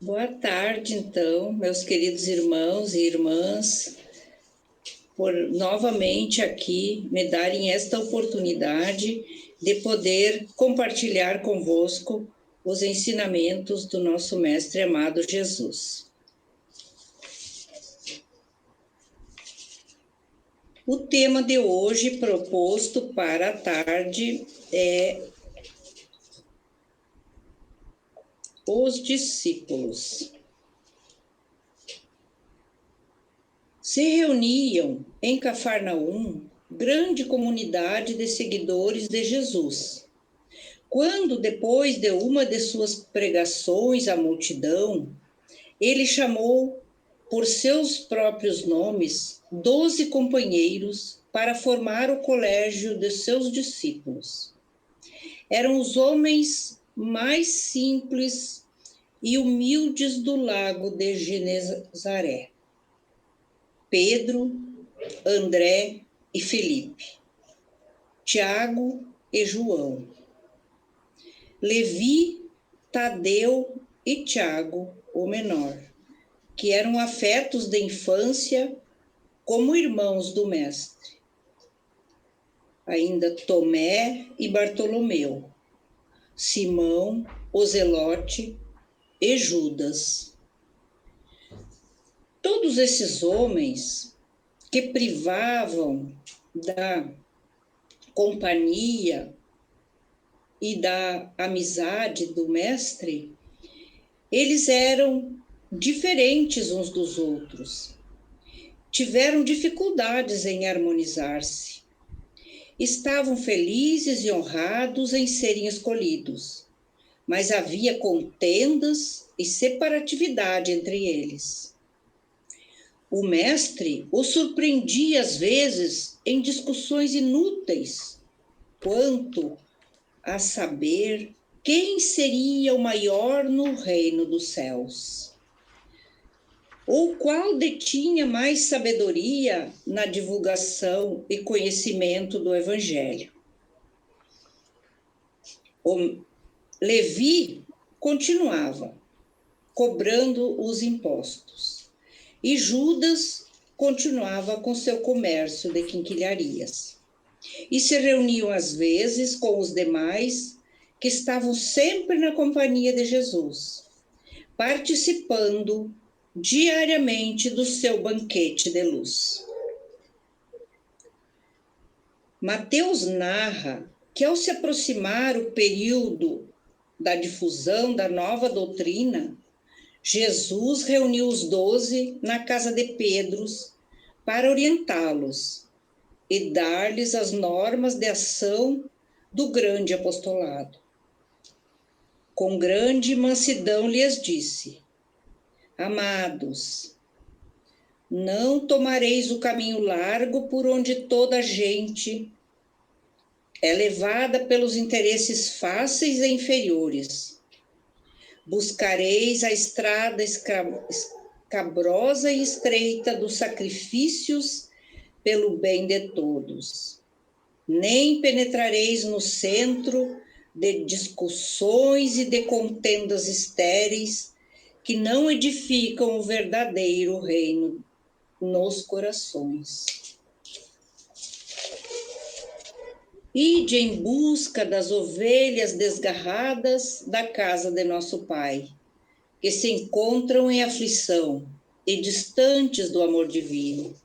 Boa tarde, então, meus queridos irmãos e irmãs, por novamente aqui me darem esta oportunidade de poder compartilhar convosco os ensinamentos do nosso Mestre amado Jesus. O tema de hoje proposto para a tarde é os discípulos. Se reuniam em Cafarnaum grande comunidade de seguidores de Jesus. Quando, depois de uma de suas pregações à multidão, ele chamou por seus próprios nomes 12 companheiros para formar o colégio de seus discípulos. Eram os homens mais simples e humildes do lago de Genezaré: Pedro, André e Felipe, Tiago e João, Levi, Tadeu e Tiago, o menor, que eram afetos de infância como irmãos do Mestre. Ainda Tomé e Bartolomeu, Simão, o Zelote e Judas. Todos esses homens que privavam da companhia e da amizade do Mestre, eles eram diferentes uns dos outros. Tiveram dificuldades em harmonizar-se. Estavam felizes e honrados em serem escolhidos, mas havia contendas e separatividade entre eles. O Mestre os surpreendia às vezes em discussões inúteis quanto a saber quem seria o maior no reino dos céus, ou qual detinha mais sabedoria na divulgação e conhecimento do Evangelho. O Levi continuava cobrando os impostos e Judas continuava com seu comércio de quinquilharias. E se reuniam às vezes com os demais que estavam sempre na companhia de Jesus, participando diariamente do seu banquete de luz. Mateus narra que, ao se aproximar o período da difusão da nova doutrina, Jesus reuniu os 12 na casa de Pedro para orientá-los e dar-lhes as normas de ação do grande apostolado. Com grande mansidão lhes disse: Amados, não tomareis o caminho largo por onde toda a gente é levada pelos interesses fáceis e inferiores. Buscareis a estrada escabrosa e estreita dos sacrifícios pelo bem de todos. Nem penetrareis no centro de discussões e de contendas estéreis que não edificam o verdadeiro reino nos corações. Ide em busca das ovelhas desgarradas da casa de nosso Pai, que se encontram em aflição e distantes do amor divino.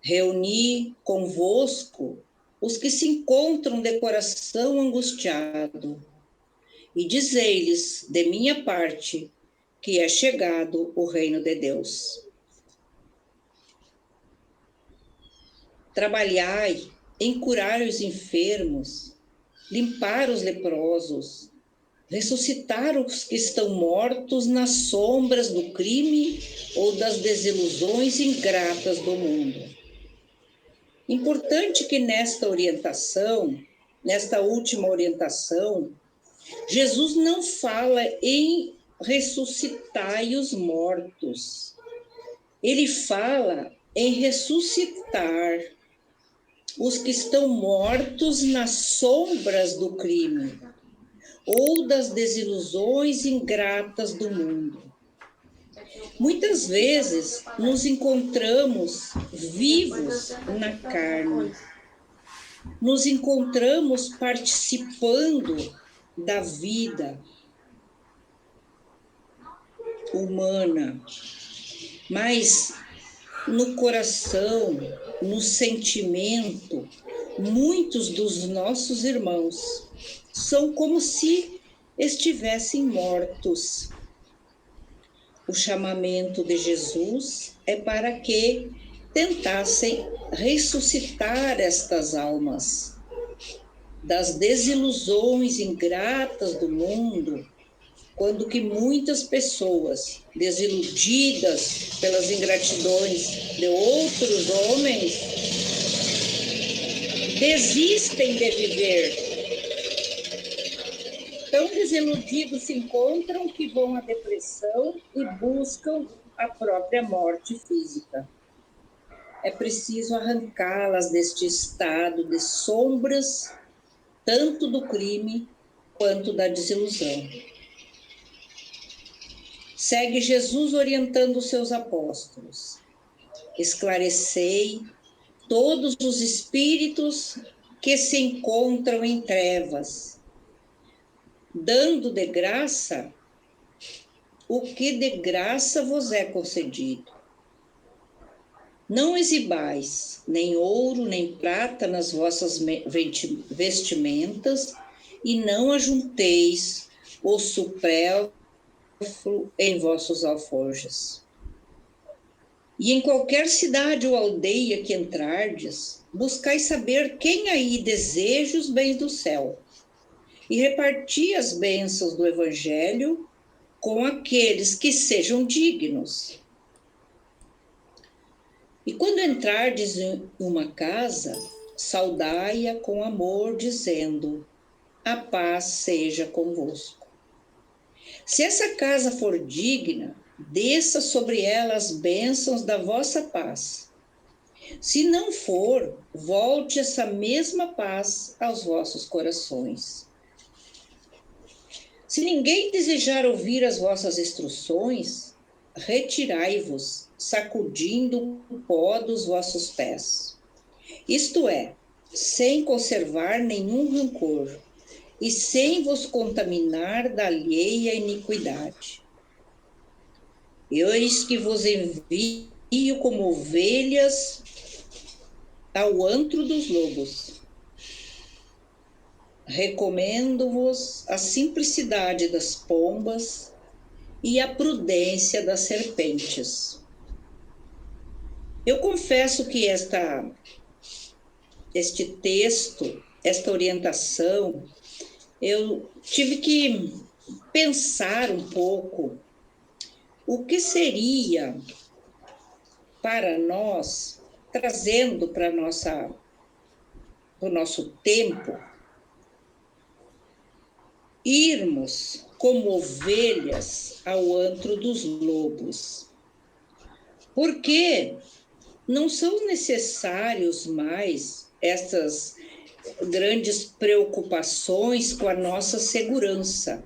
Reuni convosco os que se encontram de coração angustiado, e dizei-lhes, de minha parte, que é chegado o reino de Deus. Trabalhai em curar os enfermos, limpar os leprosos, ressuscitar os que estão mortos nas sombras do crime ou das desilusões ingratas do mundo. Importante que nesta última orientação, Jesus não fala em ressuscitai os mortos. Ele fala em ressuscitar os que estão mortos nas sombras do crime, ou das desilusões ingratas do mundo. Muitas vezes nos encontramos vivos na carne, nos encontramos participando da vida humana, mas no coração, no sentimento, muitos dos nossos irmãos são como se estivessem mortos. O chamamento de Jesus é para que tentassem ressuscitar estas almas das desilusões ingratas do mundo, quando que muitas pessoas, desiludidas pelas ingratidões de outros homens, desistem de viver. Tão desiludidos se encontram que vão à depressão e buscam a própria morte física. É preciso arrancá-las deste estado de sombras, tanto do crime quanto da desilusão. Segue Jesus orientando os seus apóstolos. Esclarecei todos os espíritos que se encontram em trevas, dando de graça o que de graça vos é concedido. Não exibais nem ouro nem prata nas vossas vestimentas, e não ajunteis o supérfluo em vossos alforjes. E em qualquer cidade ou aldeia que entrardes, buscai saber quem aí deseja os bens do céu, e reparti as bênçãos do Evangelho com aqueles que sejam dignos. E quando entrardes em uma casa, saudai-a com amor, dizendo: a paz seja convosco. Se essa casa for digna, desça sobre ela as bênçãos da vossa paz. Se não for, volte essa mesma paz aos vossos corações. Se ninguém desejar ouvir as vossas instruções, retirai-vos, sacudindo o pó dos vossos pés. Isto é, sem conservar nenhum rancor, e sem vos contaminar da alheia iniquidade. Eis que vos envio como ovelhas ao antro dos lobos. Recomendo-vos a simplicidade das pombas e a prudência das serpentes. Eu confesso que este texto, esta orientação, eu tive que pensar um pouco o que seria para nós, trazendo para o nosso tempo, irmos como ovelhas ao antro dos lobos. Porque não são necessários mais essas grandes preocupações com a nossa segurança.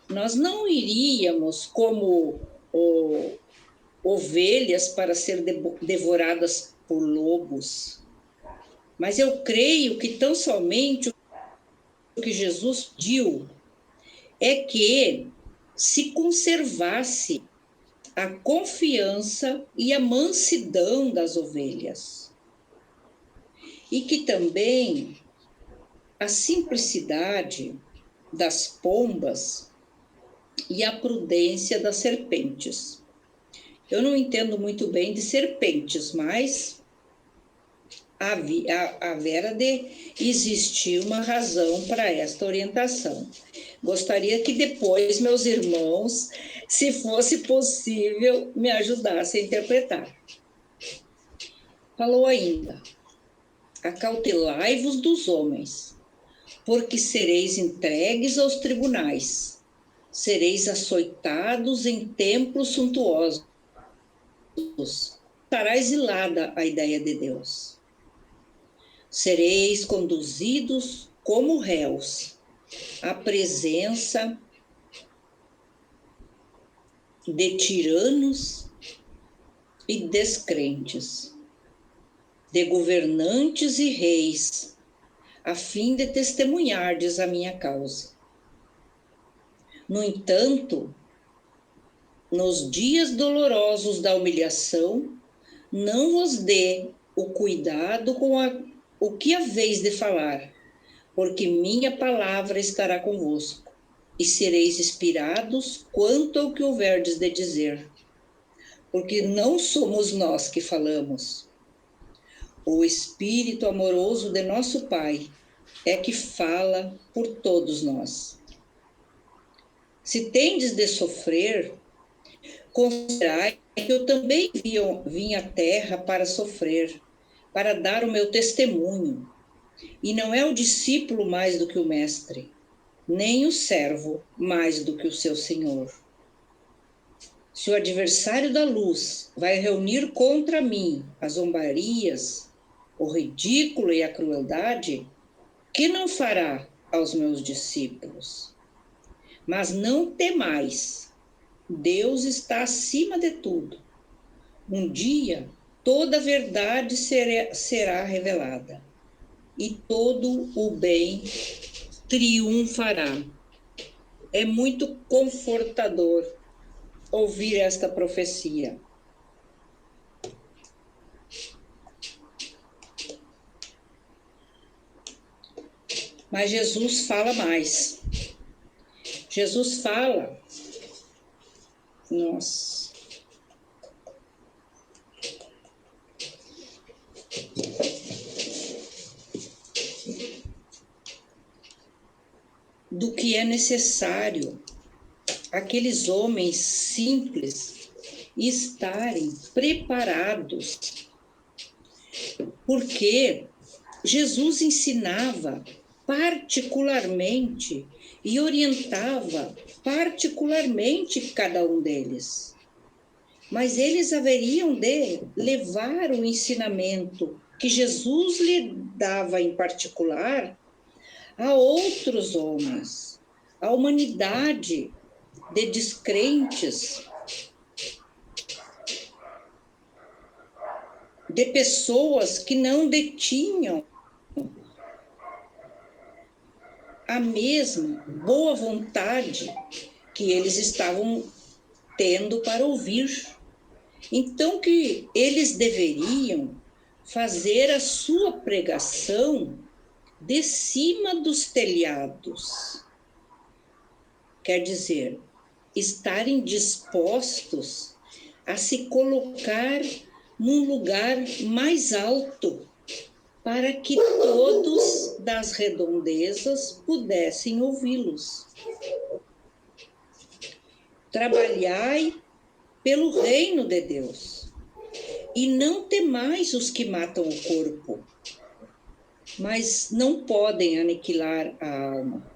Nós não iríamos como ovelhas para ser devoradas por lobos. Mas eu creio que tão somente o que Jesus pediu é que se conservasse a confiança e a mansidão das ovelhas. E que também a simplicidade das pombas e a prudência das serpentes. Eu não entendo muito bem de serpentes, mas haverá de existir uma razão para esta orientação. Gostaria que depois meus irmãos, se fosse possível, me ajudassem a interpretar. Falou ainda: acautelai-vos dos homens, porque sereis entregues aos tribunais, sereis açoitados em templos suntuosos, estará exilada a ideia de Deus. Sereis conduzidos como réus a presença de tiranos e descrentes, de governantes e reis, a fim de testemunhardes a minha causa. No entanto, nos dias dolorosos da humilhação, não vos dê o cuidado com o que haveis de falar, porque minha palavra estará convosco, e sereis inspirados quanto ao que houverdes de dizer. Porque não somos nós que falamos. O Espírito amoroso de nosso Pai é que fala por todos nós. Se tendes de sofrer, considerai que eu também vim à terra para sofrer, para dar o meu testemunho. E não é o discípulo mais do que o mestre, nem o servo mais do que o seu senhor. Se o adversário da luz vai reunir contra mim as zombarias, o ridículo e a crueldade, que não fará aos meus discípulos? Mas não temais, Deus está acima de tudo. Um dia toda a verdade será revelada e todo o bem triunfará. É muito confortador ouvir esta profecia. Mas Jesus fala mais. Jesus fala, nossa, do que é necessário aqueles homens simples estarem preparados, porque Jesus ensinava particularmente e orientava particularmente cada um deles. Mas eles haveriam de levar o ensinamento que Jesus lhe dava em particular a outros homens, a humanidade de descrentes, de pessoas que não detinham a mesma boa vontade que eles estavam tendo para ouvir. Então, que eles deveriam fazer a sua pregação de cima dos telhados. Quer dizer, estarem dispostos a se colocar num lugar mais alto, para que todos das redondezas pudessem ouvi-los. Trabalhai pelo reino de Deus, e não temais os que matam o corpo, mas não podem aniquilar a alma.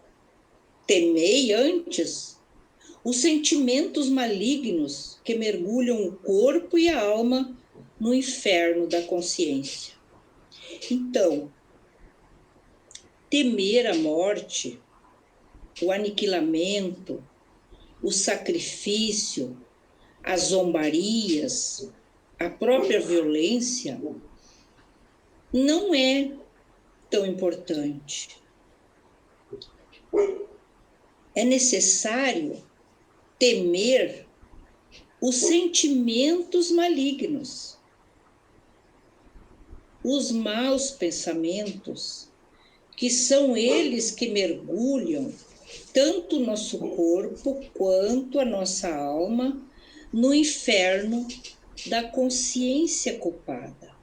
Temei antes os sentimentos malignos que mergulham o corpo e a alma no inferno da consciência. Então, temer a morte, o aniquilamento, o sacrifício, as zombarias, a própria violência, não é tão importante. É necessário temer os sentimentos malignos, os maus pensamentos, que são eles que mergulham tanto o nosso corpo quanto a nossa alma no inferno da consciência culpada.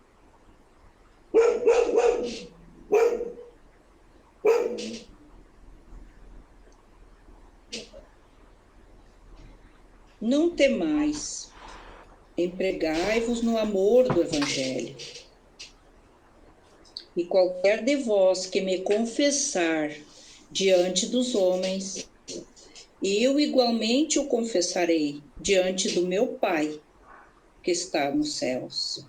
Não temais, empregai-vos no amor do Evangelho. E qualquer de vós que me confessar diante dos homens, eu igualmente o confessarei diante do meu Pai, que está nos céus.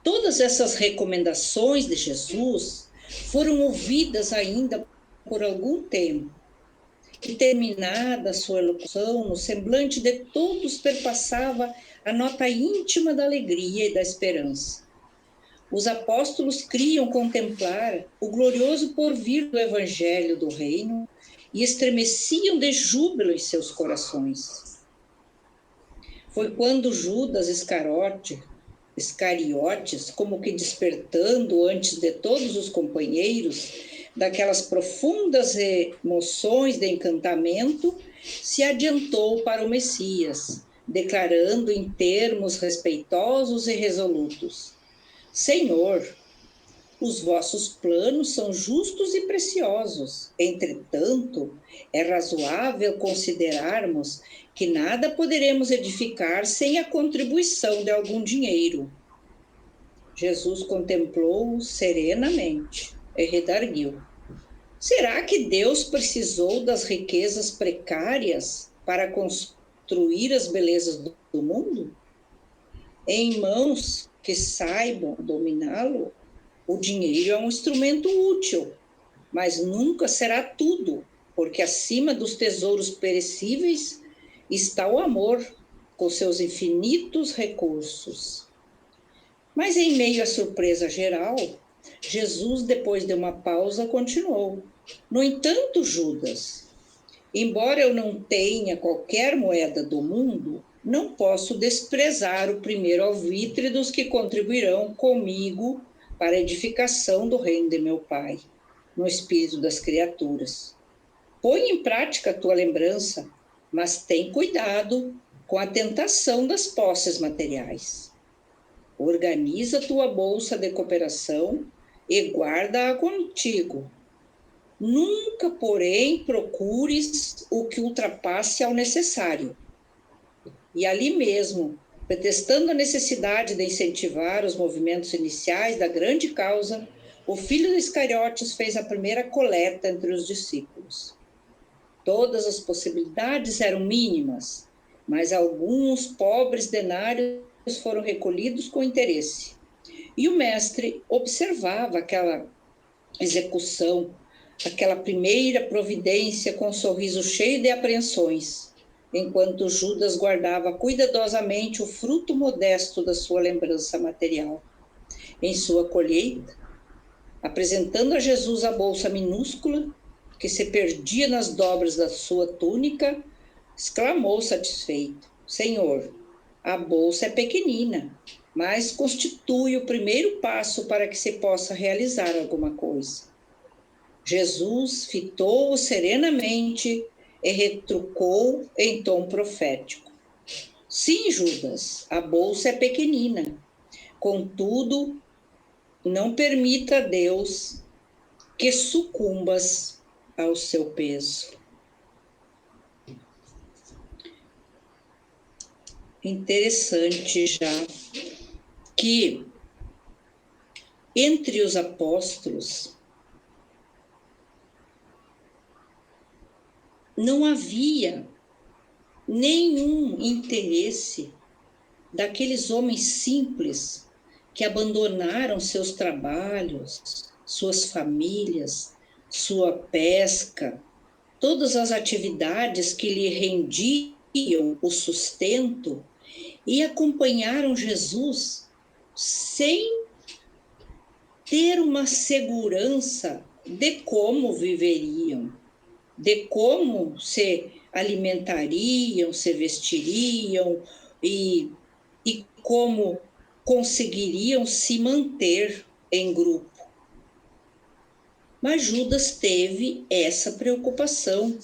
Todas essas recomendações de Jesus foram ouvidas ainda por algum tempo. E terminada a sua elocução, no semblante de todos perpassava a nota íntima da alegria e da esperança. Os apóstolos criam contemplar o glorioso porvir do evangelho do reino e estremeciam de júbilo em seus corações. Foi quando Judas Iscariotes, como que despertando antes de todos os companheiros daquelas profundas emoções de encantamento, se adiantou para o Messias, declarando em termos respeitosos e resolutos: Senhor, os vossos planos são justos e preciosos. Entretanto, é razoável considerarmos que nada poderemos edificar sem a contribuição de algum dinheiro. Jesus contemplou-o serenamente e redarguiu: Será que Deus precisou das riquezas precárias para construir as belezas do mundo? Em mãos que saibam dominá-lo, o dinheiro é um instrumento útil, mas nunca será tudo, porque acima dos tesouros perecíveis está o amor, com seus infinitos recursos. Mas em meio à surpresa geral, Jesus, depois de uma pausa, continuou: No entanto, Judas, embora eu não tenha qualquer moeda do mundo, não posso desprezar o primeiro alvitre dos que contribuirão comigo para a edificação do reino de meu Pai, no espírito das criaturas. Põe em prática a tua lembrança, mas tem cuidado com a tentação das posses materiais. Organiza tua bolsa de cooperação e guarda-a contigo. Nunca, porém, procures o que ultrapasse ao necessário. E ali mesmo, pretextando a necessidade de incentivar os movimentos iniciais da grande causa, o filho de Iscariotes fez a primeira coleta entre os discípulos. Todas as possibilidades eram mínimas, mas alguns pobres denários foram recolhidos com interesse. E o mestre observava aquela execução, aquela primeira providência com um sorriso cheio de apreensões, enquanto Judas guardava cuidadosamente o fruto modesto da sua lembrança material. Em sua colheita, apresentando a Jesus a bolsa minúscula, que se perdia nas dobras da sua túnica, exclamou satisfeito: Senhor, a bolsa é pequenina, mas constitui o primeiro passo para que se possa realizar alguma coisa. Jesus fitou-o serenamente e retrucou em tom profético: Sim, Judas, a bolsa é pequenina. Contudo, não permita a Deus que sucumbas ao seu peso. Interessante já que entre os apóstolos não havia nenhum interesse daqueles homens simples que abandonaram seus trabalhos, suas famílias, sua pesca, todas as atividades que lhe rendiam o sustento e acompanharam Jesus sem ter uma segurança de como viveriam, de como se alimentariam, se vestiriam e como conseguiriam se manter em grupo. Mas Judas teve essa preocupação,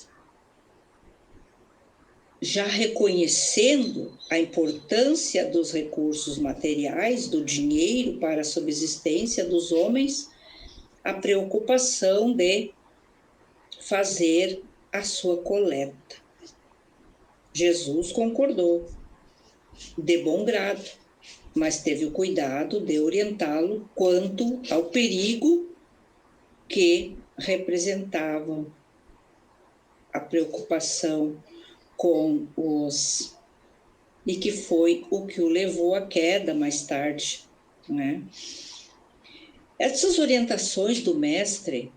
já reconhecendo a importância dos recursos materiais, do dinheiro para a subsistência dos homens, a preocupação de fazer a sua coleta. Jesus concordou, de bom grado, mas teve o cuidado de orientá-lo quanto ao perigo que representavam a preocupação com os... e que foi o que o levou à queda mais tarde, né? Essas orientações do mestre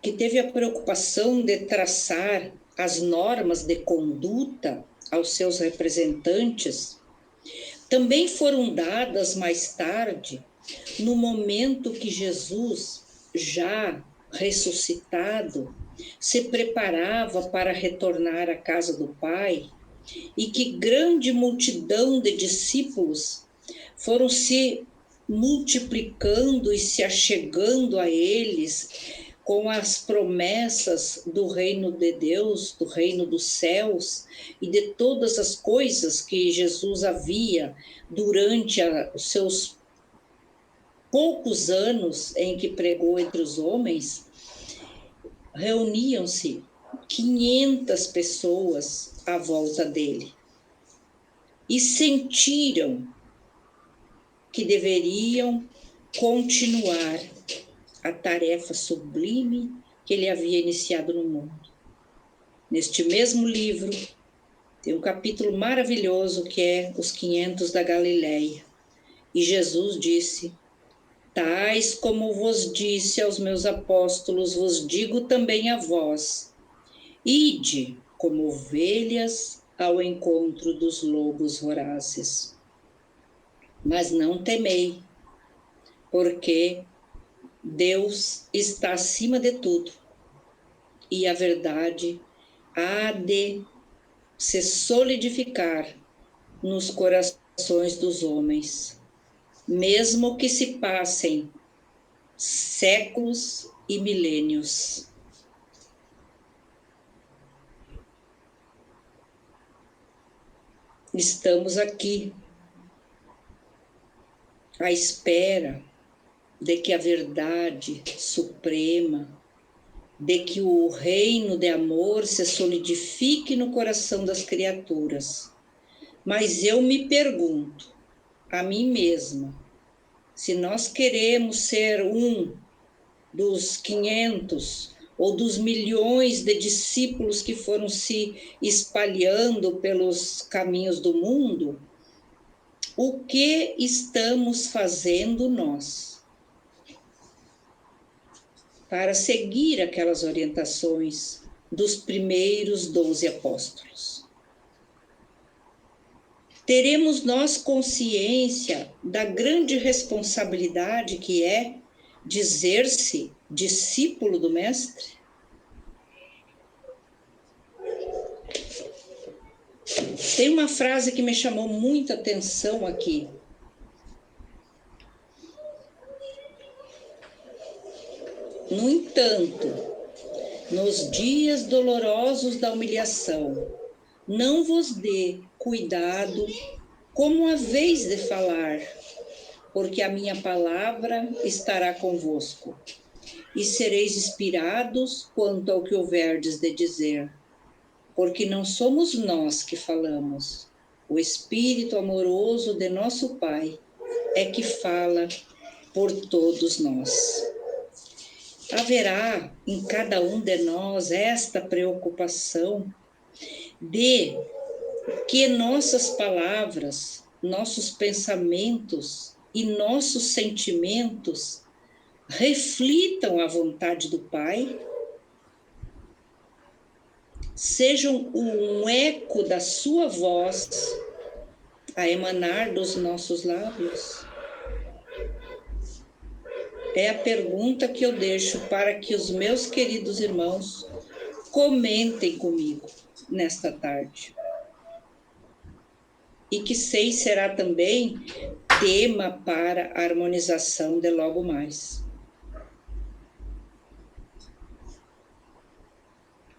que teve a preocupação de traçar as normas de conduta aos seus representantes, também foram dadas mais tarde, no momento que Jesus, já ressuscitado, se preparava para retornar à casa do Pai, e que grande multidão de discípulos foram se multiplicando e se achegando a eles com as promessas do reino de Deus, do reino dos céus e de todas as coisas que Jesus havia durante os seus poucos anos em que pregou entre os homens. Reuniam-se 500 pessoas à volta dele e sentiram que deveriam continuar a tarefa sublime que ele havia iniciado no mundo. Neste mesmo livro, tem um capítulo maravilhoso que é Os 500 da Galileia. E Jesus disse: tais como vos disse aos meus apóstolos, vos digo também a vós. Ide como ovelhas ao encontro dos lobos vorazes. Mas não temei, porque Deus está acima de tudo, e a verdade há de se solidificar nos corações dos homens, mesmo que se passem séculos e milênios. Estamos aqui à espera de que a verdade suprema, de que o reino de amor se solidifique no coração das criaturas. Mas eu me pergunto a mim mesma, se nós queremos ser um dos 500 ou dos milhões de discípulos que foram se espalhando pelos caminhos do mundo, o que estamos fazendo nós para seguir aquelas orientações dos primeiros 12 apóstolos? Teremos nós consciência da grande responsabilidade que é dizer-se discípulo do Mestre? Tem uma frase que me chamou muita atenção aqui. No entanto, nos dias dolorosos da humilhação, não vos dê cuidado como haveis de falar, porque a minha palavra estará convosco, e sereis inspirados quanto ao que houverdes de dizer, porque não somos nós que falamos, o Espírito amoroso de nosso Pai é que fala por todos nós. Haverá em cada um de nós esta preocupação de que nossas palavras, nossos pensamentos e nossos sentimentos reflitam a vontade do Pai, sejam um eco da sua voz a emanar dos nossos lábios? É a pergunta que eu deixo para que os meus queridos irmãos comentem comigo nesta tarde. E que sei será também tema para a harmonização de logo mais.